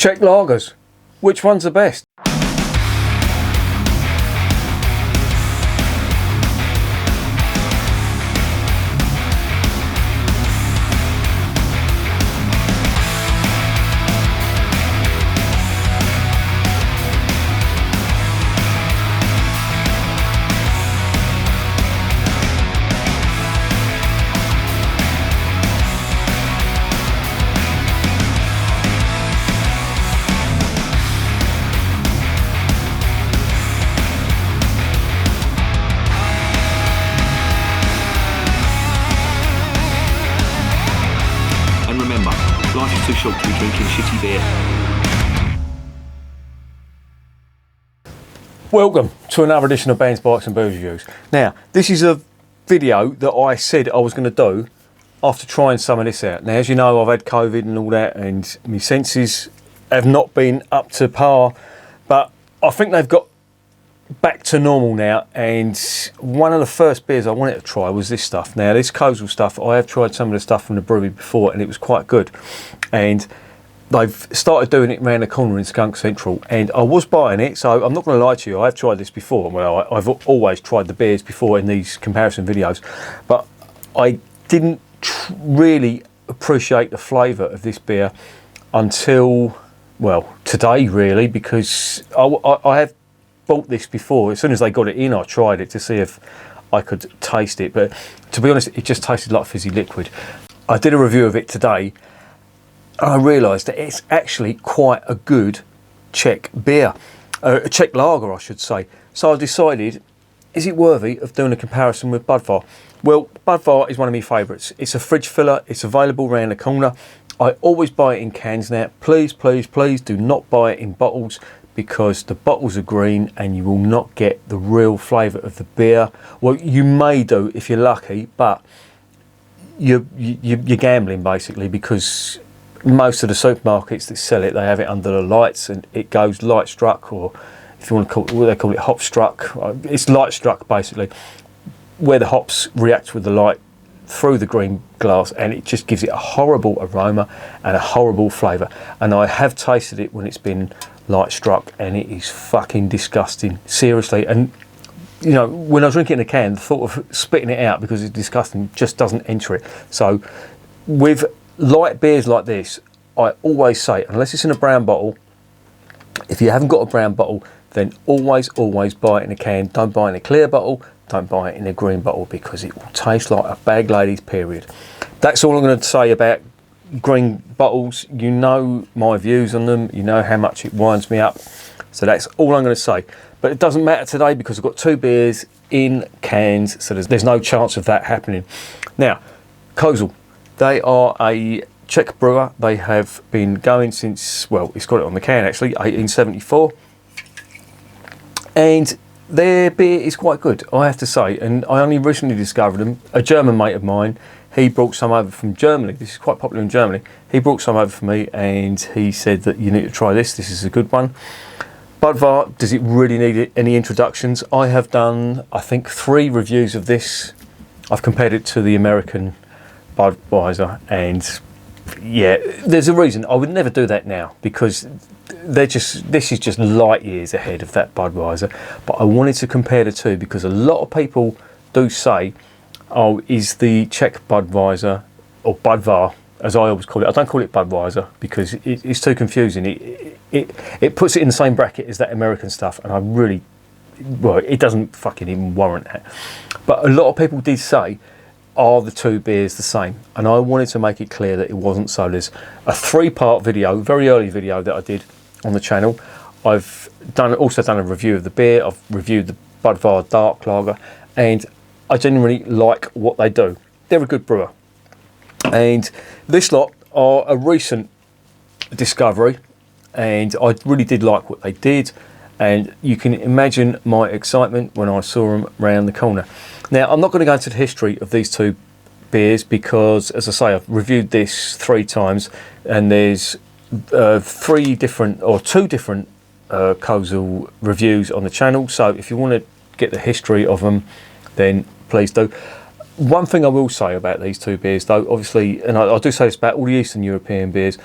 Czech lagers, which one's the best? Life is too short to be drinking shitty beer. Welcome to another edition of Bands, Bikes and Booze Reviews. Now, this is a video that I said I was going to do after trying some of this out. Now, as you know, I've had COVID and all that, and my senses have not been up to par, but I think they've got back to normal now, and one of the first beers I wanted to try was this stuff. Now, this Kozel stuff, I have tried some of the stuff from the brewery before, and it was quite good. And they've started doing it around the corner in Skunk Central, and I was buying it, so I'm not going to lie to you, I've tried this before. Well, I've always tried the beers before in these comparison videos, but I didn't really appreciate the flavour of this beer until, well, today really, because I have bought this before. As soon as they got it in, I tried it to see if I could taste it, but to be honest, it just tasted like fizzy liquid. I did a review of it today, and I realised that it's actually quite a good Czech beer, a Czech lager I should say. So I decided, is it worthy of doing a comparison with Budvar? Well, Budvar is one of my favourites. It's a fridge filler, it's available around the corner. I always buy it in cans now. Please, please, please do not buy it in bottles, because the bottles are green and you will not get the real flavour of the beer. Well, you may do if you're lucky, but you're gambling basically, because most of the supermarkets that sell it, they have it under the lights and it goes light struck, or if you want to call it, what they call it, hop struck. It's light struck basically, where the hops react with the light through the green glass, and it just gives it a horrible aroma and a horrible flavour. And I have tasted it when it's been light struck, and it is fucking disgusting, seriously. And you know, when I drink it in a can, the thought of spitting it out because it's disgusting just doesn't enter it. So with light beers like this, I always say, unless it's in a brown bottle, if you haven't got a brown bottle, then always buy it in a can. Don't buy it in a clear bottle, don't buy it in a green bottle, because it will taste like a bag lady's period. That's all I'm going to say about green bottles. You know my views on them, you know how much it winds me up, so that's all I'm going to say. But it doesn't matter today, because I've got two beers in cans, so there's no chance of that happening. Now, Kozel, they are a Czech brewer. They have been going since, well, it's got it on the can actually, 1874, and their beer is quite good, I have to say. And I only recently discovered them. A German mate of mine, he brought some over from Germany. This is quite popular in Germany. He brought some over for me, and he said that you need to try this. This is a good one. Budvar, does it really need any introductions? I have done, I think, 3 reviews of this. I've compared it to the American Budweiser, and yeah, there's a reason. I would never do that now, because this is just light years ahead of that Budweiser. But I wanted to compare the two, because a lot of people do say, oh, is the Czech Budweiser, or Budvar, as I always call it. I don't call it Budweiser because it's too confusing. It puts it in the same bracket as that American stuff, and I really, well, it doesn't fucking even warrant that. But a lot of people did say, are the two beers the same? And I wanted to make it clear that it wasn't. So there's a 3-part video, very early video that I did on the channel. I've also done a review of the beer. I've reviewed the Budvar Dark Lager, and I genuinely like what they do. They're a good brewer. And this lot are a recent discovery, and I really did like what they did. And you can imagine my excitement when I saw them round the corner. Now, I'm not going to go into the history of these two beers, because, as I say, I've reviewed this 3 times, and there's 2 different Kozel reviews on the channel. So if you want to get the history of them, then please do. One thing I will say about these two beers, though, obviously, and I do say this about all the Eastern European beers,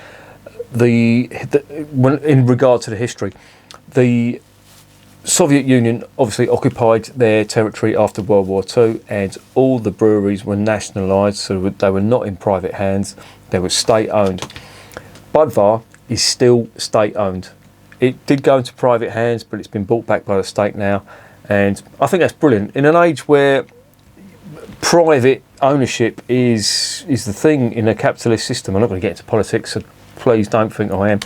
in regard to the history, the Soviet Union obviously occupied their territory after World War II, and all the breweries were nationalised, so they were not in private hands, they were state-owned. Budvar is still state-owned. It did go into private hands, but it's been bought back by the state now, and I think that's brilliant. In an age where private ownership is the thing in a capitalist system, I'm not going to get into politics, so please don't think I am.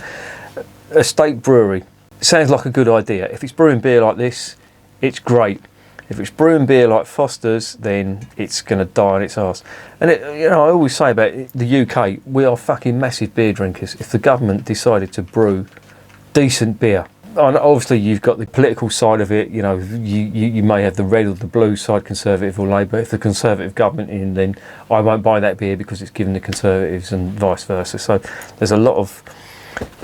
A state brewery sounds like a good idea. If it's brewing beer like this, it's great. If it's brewing beer like Foster's, then it's going to die on its arse. And I always say about the UK, we are fucking massive beer drinkers. If the government decided to brew decent beer, and obviously you've got the political side of it, you may have the red or the blue side, Conservative or Labour. If the Conservative government in, then I won't buy that beer because it's given the Conservatives, and vice versa. So there's a lot of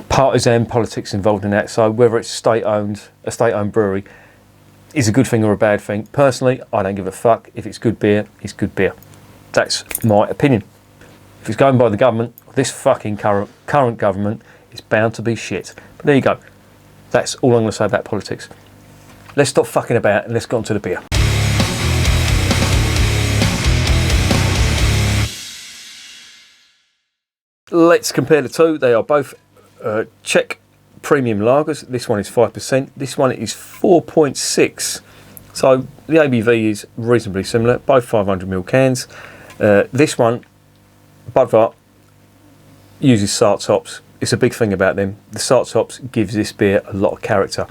partisan politics involved in that. So whether it's a state-owned brewery is a good thing or a bad thing. Personally, I don't give a fuck. If it's good beer, it's good beer. That's my opinion. If it's going by the government, this fucking current government is bound to be shit. But there you go. That's all I'm going to say about politics. Let's stop fucking about and let's get on to the beer. Let's compare the two. They are both Czech premium lagers. This one is 5%. This one is 4.6. So the ABV is reasonably similar. Both 500ml cans. This one, Budvar, uses Sarts hops. It's a big thing about them. The Sarts hops gives this beer a lot of character.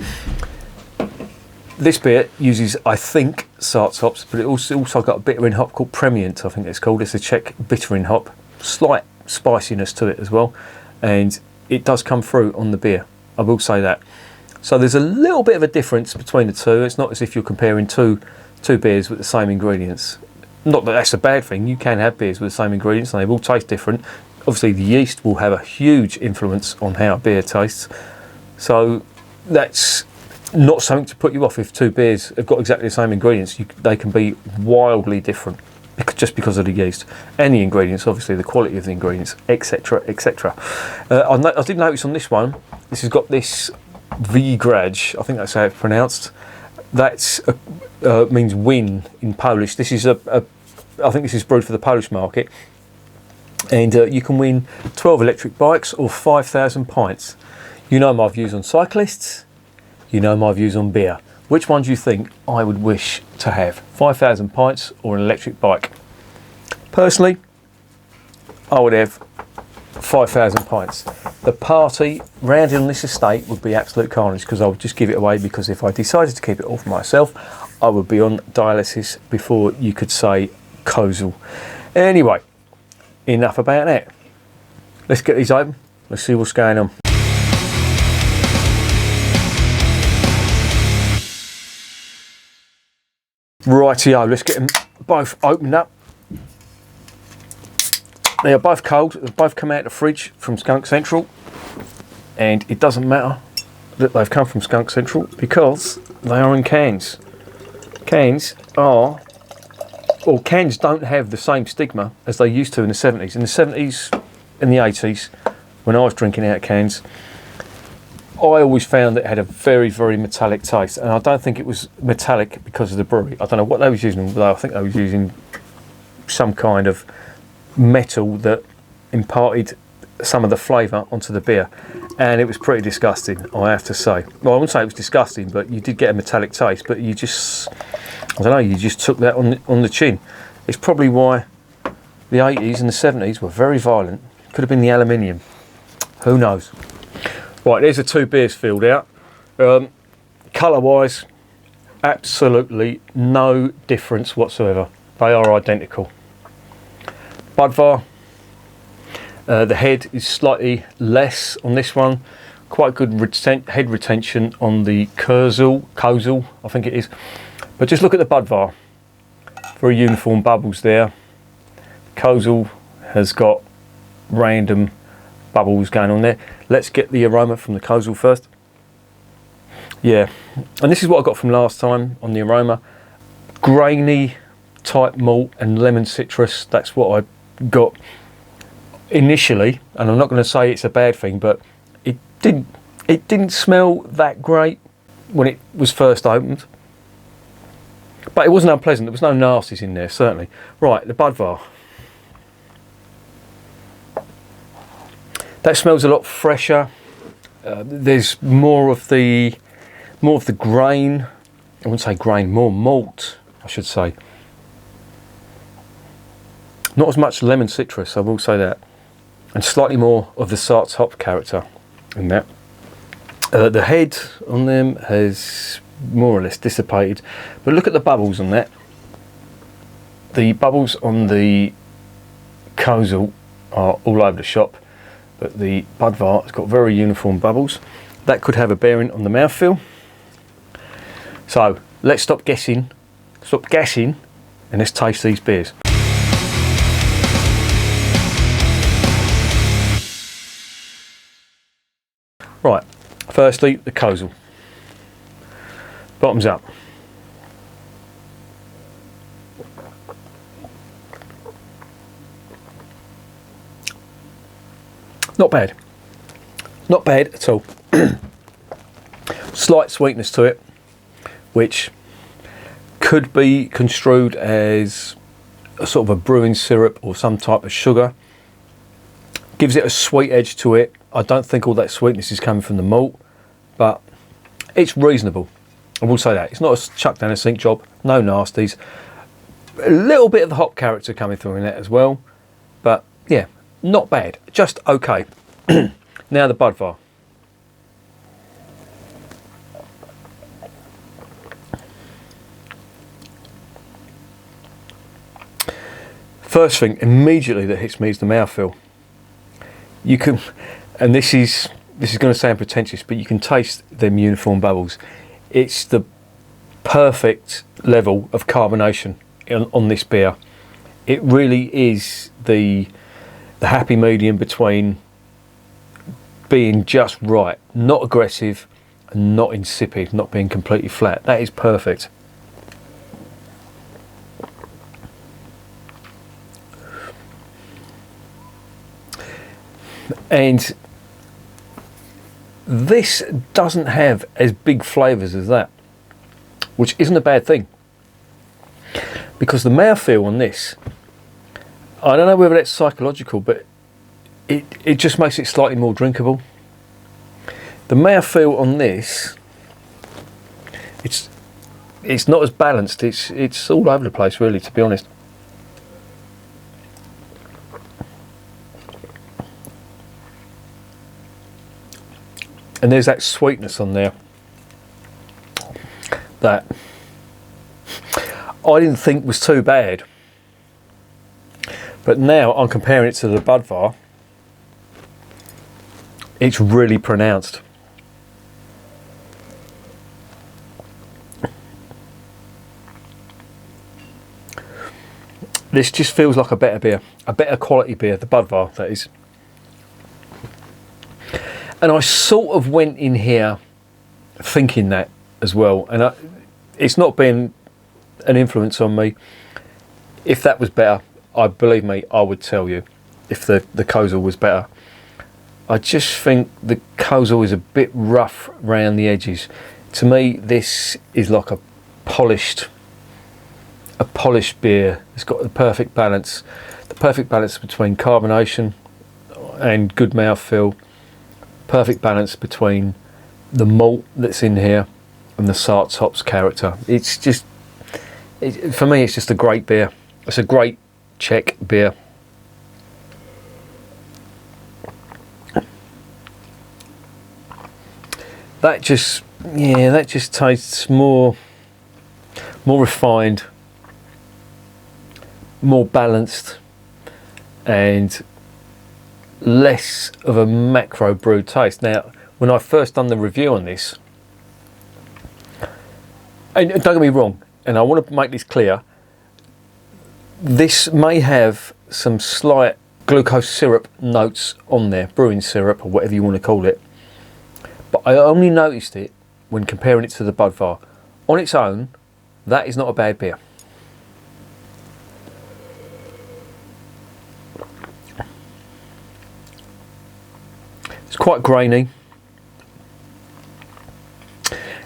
This beer uses, I think, Sarts hops, but it also got a bittering hop called Premiant, I think it's called. It's a Czech bittering hop. Slight spiciness to it as well, and it does come through on the beer, I will say that. So there's a little bit of a difference between the two. It's not as if you're comparing two beers with the same ingredients. Not that that's a bad thing. You can have beers with the same ingredients and they will taste different. Obviously the yeast will have a huge influence on how a beer tastes, so that's not something to put you off. If two beers have got exactly the same ingredients, they can be wildly different just because of the yeast and the ingredients, obviously the quality of the ingredients, etc, etc. I did notice on this one, this has got this Výgrad, I think that's how it's pronounced. That means win in Polish. This is I think this is brewed for the Polish market, and you can win 12 electric bikes or 5,000 pints. You know my views on cyclists, you know my views on beer. Which one do you think I would wish to have? 5,000 pints or an electric bike? Personally, I would have 5,000 pints. The party round on this estate would be absolute carnage, because I would just give it away, because if I decided to keep it all for myself, I would be on dialysis before you could say Kozel. Anyway, enough about that. Let's get these open. Let's see what's going on. Rightio, let's get them both opened up. They are both cold. They've both come out of the fridge from Skunk Central, and it doesn't matter that they've come from Skunk Central because they are in cans. Cans don't have the same stigma as they used to in the 70s. In the 70s and the 80s, when I was drinking out of cans, I always found that it had a very, very metallic taste, and I don't think it was metallic because of the brewery. I don't know what they was using, though. I think they was using some kind of metal that imparted some of the flavour onto the beer, and it was pretty disgusting, I have to say. Well, I wouldn't say it was disgusting, but you did get a metallic taste, but you just, I don't know, you just took that on the chin. It's probably why the 80s and the 70s were very violent. Could have been the aluminium. Who knows? Right, there's the two beers filled out. Colour-wise, absolutely no difference whatsoever. They are identical. Budvar, the head is slightly less on this one. Quite good head retention on the Kozel, I think it is. But just look at the Budvar. Very uniform bubbles there. Kozel has got random bubbles going on there. Let's get the aroma from the Kozel first. Yeah, and this is what I got from last time on the aroma. Grainy type malt and lemon citrus, that's what I got. initially, and I'm not going to say it's a bad thing, but it didn't smell that great when it was first opened. But it wasn't unpleasant. There was no nasties in there, certainly. Right, the Budvar. That smells a lot fresher. There's more of the grain. I wouldn't say grain, more malt, I should say. Not as much lemon citrus, I will say that. And slightly more of the Sart's hop character in that. The head on them has more or less dissipated. But look at the bubbles on that. The bubbles on the Kozel are all over the shop. But the Budvar has got very uniform bubbles. That could have a bearing on the mouthfeel. So let's stop gassing, and let's taste these beers. Right, firstly the Kozel. Bottoms up. Not bad. Not bad at all. Slight sweetness to it, which could be construed as a sort of a brewing syrup or some type of sugar. Gives it a sweet edge to it. I don't think all that sweetness is coming from the malt, but it's reasonable. I will say that. It's not a chuck down a sink job, no nasties. A little bit of the hop character coming through in that as well, but yeah, not bad, just okay. Now the Budvar. First thing immediately that hits me is the mouthfeel. You can, and this is going to sound pretentious, but you can taste them uniform bubbles. It's the perfect level of carbonation on this beer. It really is the happy medium between being just right, not aggressive, and not insipid, not being completely flat. That is perfect. And this doesn't have as big flavours as that, which isn't a bad thing, because the mouthfeel on this, I don't know whether that's psychological, but it just makes it slightly more drinkable. The mouthfeel on this, it's not as balanced. It's all over the place, really, to be honest. And there's that sweetness on there that I didn't think was too bad, but now I'm comparing it to the Budvar. It's really pronounced. This just feels like a better beer, a better quality beer, the Budvar, that is. And I sort of went in here thinking that as well, and it's not been an influence on me. If that was better, believe me, I would tell you if the Kozel was better. I just think the Kozel is a bit rough around the edges. To me, this is like a polished beer. It's got the perfect balance between carbonation and good mouthfeel. Perfect balance between the malt that's in here and the Sart's hops character. It's just, for me, it's just a great beer. It's a great Czech beer. That just tastes more refined, more balanced, and less of a macro brew taste. Now, when I first done the review on this, and don't get me wrong, and I want to make this clear, this may have some slight glucose syrup notes on there, brewing syrup or whatever you want to call it, but I only noticed it when comparing it to the Budvar. On its own, that is not a bad beer. quite grainy,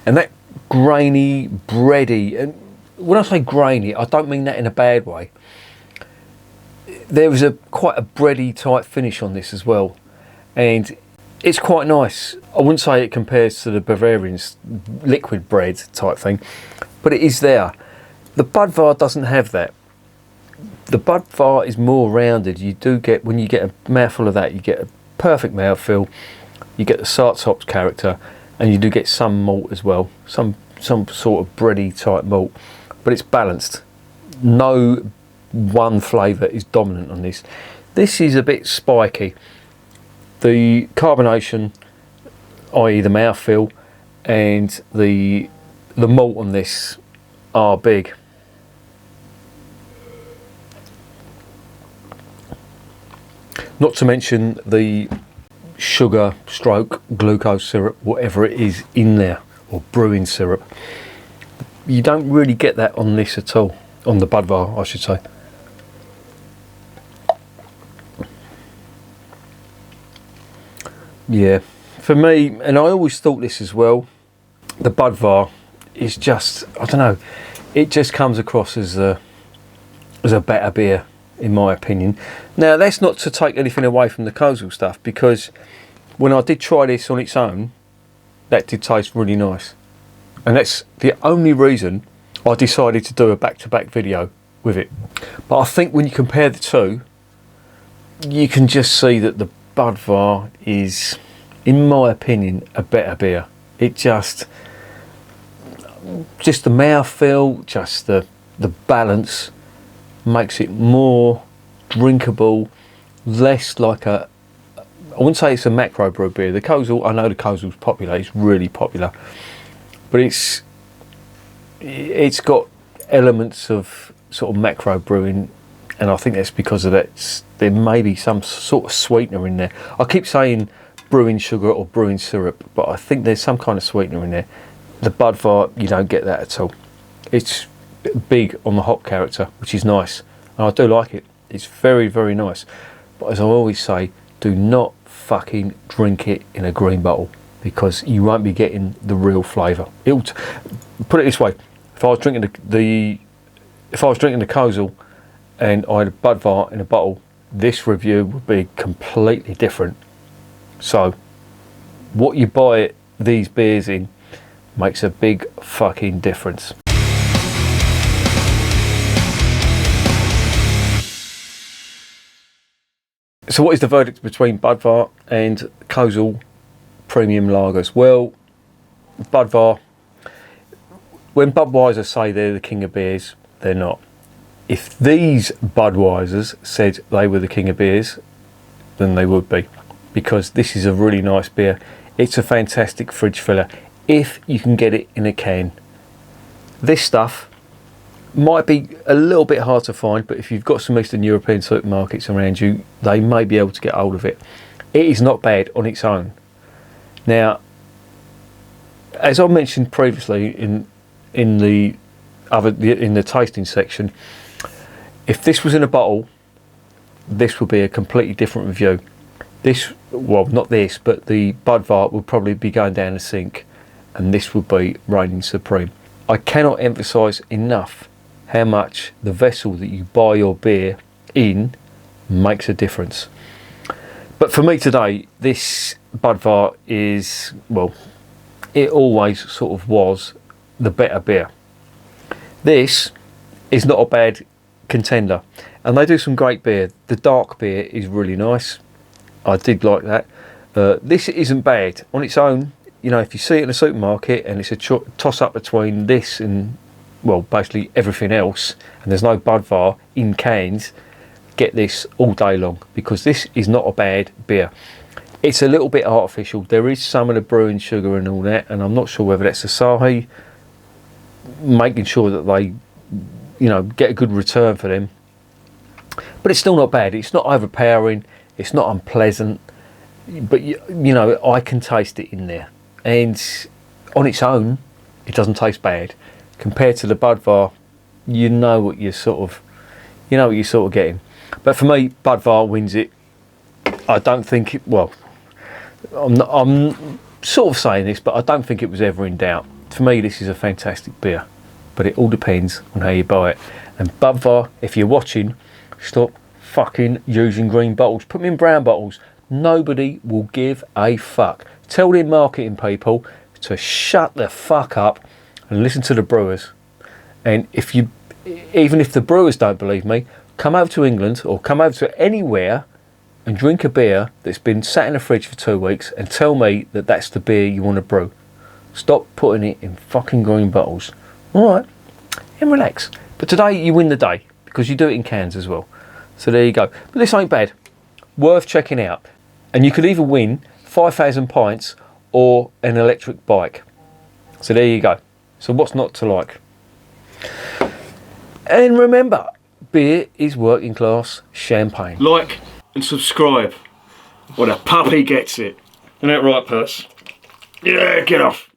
and that grainy, bready, and when I say grainy, I don't mean that in a bad way. There was quite a bready type finish on this as well, and it's quite nice. I wouldn't say it compares to the Bavarian's liquid bread type thing, but it is there. The Budvar doesn't have that. The Budvar is more rounded. You do get, when you get a mouthful of that, you get a perfect mouthfeel. You get the Sartops character, and you do get some malt as well, some sort of bready type malt, but it's balanced. No one flavour is dominant on this. This is a bit spiky. The carbonation, i.e. the mouthfeel, and the malt on this are big. Not to mention the sugar stroke glucose syrup, whatever it is in there, or brewing syrup. You don't really get that on this at all, on the Budvar I should say. Yeah, for me, and I always thought this as well, the Budvar is just, I don't know, it just comes across as a better beer in my opinion. Now that's not to take anything away from the Kozel stuff, because when I did try this on its own, that did taste really nice, and that's the only reason I decided to do a back-to-back video with it. But I think when you compare the two, you can just see that the Budvar is, in my opinion, a better beer. It just the mouthfeel, just the balance makes it more drinkable, less like a, I wouldn't say it's a macro brew beer. The Kozel, I know the Kozel's popular, it's really popular, but it's got elements of sort of macro brewing, and I think that's because of that. There may be some sort of sweetener in there. I keep saying brewing sugar or brewing syrup, but I think there's some kind of sweetener in there. The Budvar, you don't get that at all. It's big on the hop character, which is nice, and I do like it. It's very, very nice. But as I always say, do not fucking drink it in a green bottle, because you won't be getting the real flavour. Put it this way: if I was drinking the Kozel and I had a Budvar in a bottle, this review would be completely different. So what you buy these beers in makes a big fucking difference. So what is the verdict between Budvar and Kozel premium lagers? Well, Budvar, when Budweiser say they're the king of beers, they're not. If these Budweisers said they were the king of beers, then they would be, because this is a really nice beer. It's a fantastic fridge filler if you can get it in a can. This stuff might be a little bit hard to find, but if you've got some Eastern European supermarkets around you, they may be able to get hold of it. It is not bad on its own. Now, as I mentioned previously in the tasting section, if this was in a bottle, this would be a completely different review. This, well, not this, but the Budvar would probably be going down the sink, and this would be reigning supreme. I cannot emphasise enough how much the vessel that you buy your beer in makes a difference. But for me today, this Budvar is, well, it always sort of was the better beer. This is not a bad contender, and they do some great beer. The dark beer is really nice. I did like that. This isn't bad on its own. You know, if you see it in a supermarket and it's a toss up between this and, well, basically everything else, and there's no Budvar in cans, get this all day long, because this is not a bad beer. It's a little bit artificial. There is some of the brewing sugar and all that, and I'm not sure whether that's Asahi making sure that they, you know, get a good return for them. But it's still not bad. It's not overpowering. It's not unpleasant. But you know, I can taste it in there, and on its own, it doesn't taste bad. Compared to the Budvar, you know what you're sort of getting. But for me, Budvar wins it. I don't think it, well, I'm sort of saying this, but I don't think it was ever in doubt. For me, this is a fantastic beer, but it all depends on how you buy it. And Budvar, if you're watching, stop fucking using green bottles. Put them in brown bottles. Nobody will give a fuck. Tell their marketing people to shut the fuck up and listen to the brewers. And even if the brewers don't believe me, come over to England or come over to anywhere and drink a beer that's been sat in the fridge for 2 weeks and tell me that that's the beer you want to brew. Stop putting it in fucking green bottles. All right, and relax. But today you win the day because you do it in cans as well. So there you go. But this ain't bad. Worth checking out. And you could either win 5,000 pints or an electric bike. So there you go. So what's not to like? And remember, beer is working class champagne. Like and subscribe, or the puppy gets it. Isn't that right, Purse? Yeah, get off.